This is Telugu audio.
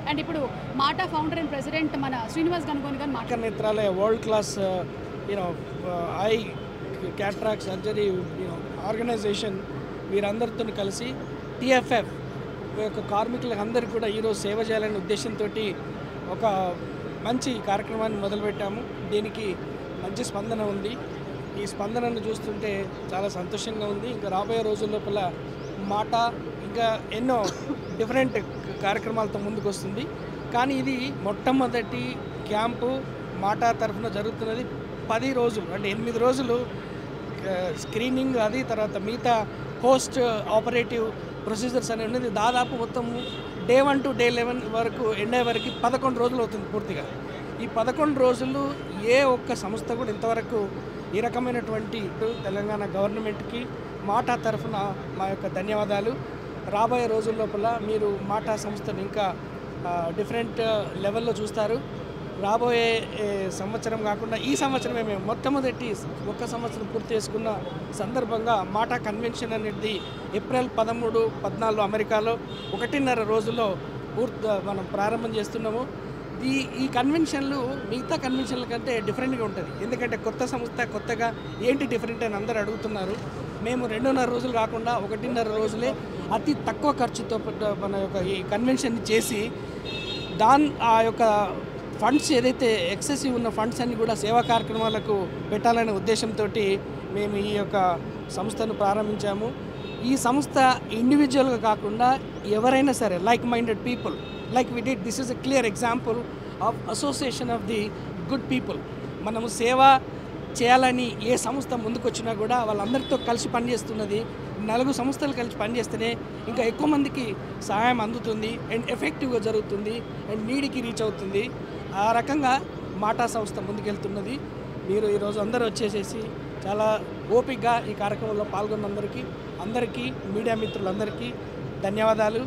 అండ్ ఇప్పుడు మాటా ఫౌండర్ అండ్ ప్రెసిడెంట్ మన Srinivas Ganugoni garu Mata Netralaya world class eye cataract surgery organization వీరందరితో కలిసి టిఎఫ్ఎఫ్ యొక్క కార్మికులకు అందరికీ కూడా ఈరోజు సేవ చేయాలనే ఉద్దేశంతో ఒక మంచి కార్యక్రమాన్ని మొదలుపెట్టాము. దీనికి మంచి స్పందన ఉంది. ఈ స్పందనను చూస్తుంటే చాలా సంతోషంగా ఉంది. ఇంకా రాబోయే రోజుల లోపల మాటా ఇంకా ఎన్నో డిఫరెంట్ కార్యక్రమాలతో ముందుకు వస్తుంది. కానీ ఇది మొట్టమొదటి క్యాంపు మాటా తరఫున జరుగుతున్నది. 10 రోజులు అంటే 8 రోజులు స్క్రీనింగ్, అది తర్వాత మిగతా పోస్ట్ ఆపరేటివ్ ప్రొసీజర్స్ అనేవి ఉన్నది. దాదాపు మొత్తం డే 1 to డే 11 వరకు ఎండ్ అయ్యే వరకు 11 రోజులు అవుతుంది పూర్తిగా. ఈ 11 రోజులు ఏ ఒక్క సంస్థ కూడా ఇంతవరకు ఈ రకమైనటువంటి తెలంగాణ గవర్నమెంట్కి మాటా తరఫున మా యొక్క ధన్యవాదాలు. రాబోయే రోజుల లోపల మీరు మాటా సంస్థను ఇంకా డిఫరెంట్ లెవెల్లో చూస్తారు. రాబోయే సంవత్సరం కాకుండా ఈ సంవత్సరమే మేము మొట్టమొదటి 1 సంవత్సరం పూర్తి చేసుకున్న సందర్భంగా మాటా కన్వెన్షన్ అనేది ఏప్రిల్ 13, 14 అమెరికాలో 1.5 రోజుల్లో మనం ప్రారంభం చేస్తున్నాము. ఈ కన్వెన్షన్లు మిగతా కన్వెన్షన్ల కంటే డిఫరెంట్గా ఉంటుంది. ఎందుకంటే కొత్త సంస్థ, కొత్తగా ఏంటి డిఫరెంట్ అని అందరూ అడుగుతున్నారు. మేము 2.5 రోజులు కాకుండా 1.5 రోజులే అతి తక్కువ ఖర్చుతో మన యొక్క ఈ కన్వెన్షన్ చేసి ఆ యొక్క ఫండ్స్ ఏదైతే ఎక్సెసివ్ ఉన్న ఫండ్స్ అన్ని కూడా సేవా కార్యక్రమాలకు పెట్టాలనే ఉద్దేశంతో మేము ఈ యొక్క సంస్థను ప్రారంభించాము. ఈ సంస్థ ఇండివిజువల్గా కాకుండా ఎవరైనా సరే like minded people like we did, this is a clear example of association of the good people. మనము సేవ చేయాలని ఏ సంస్థ ముందుకొచ్చినా కూడా వాళ్ళందరితో కలిసి పనిచేస్తున్నది. 4 సంస్థలు కలిసి పనిచేస్తేనే ఇంకా ఎక్కువ మందికి సహాయం అందుతుంది అండ్ ఎఫెక్టివ్గా జరుగుతుంది అండ్ నీడికి రీచ్ అవుతుంది. ఆ రకంగా మాటా సంస్థ ముందుకెళ్తున్నది. మీరు ఈరోజు అందరూ వచ్చేసేసి చాలా ఓపికగా ఈ కార్యక్రమంలో పాల్గొన్న అందరికీ మీడియా మిత్రులందరికీ ధన్యవాదాలు.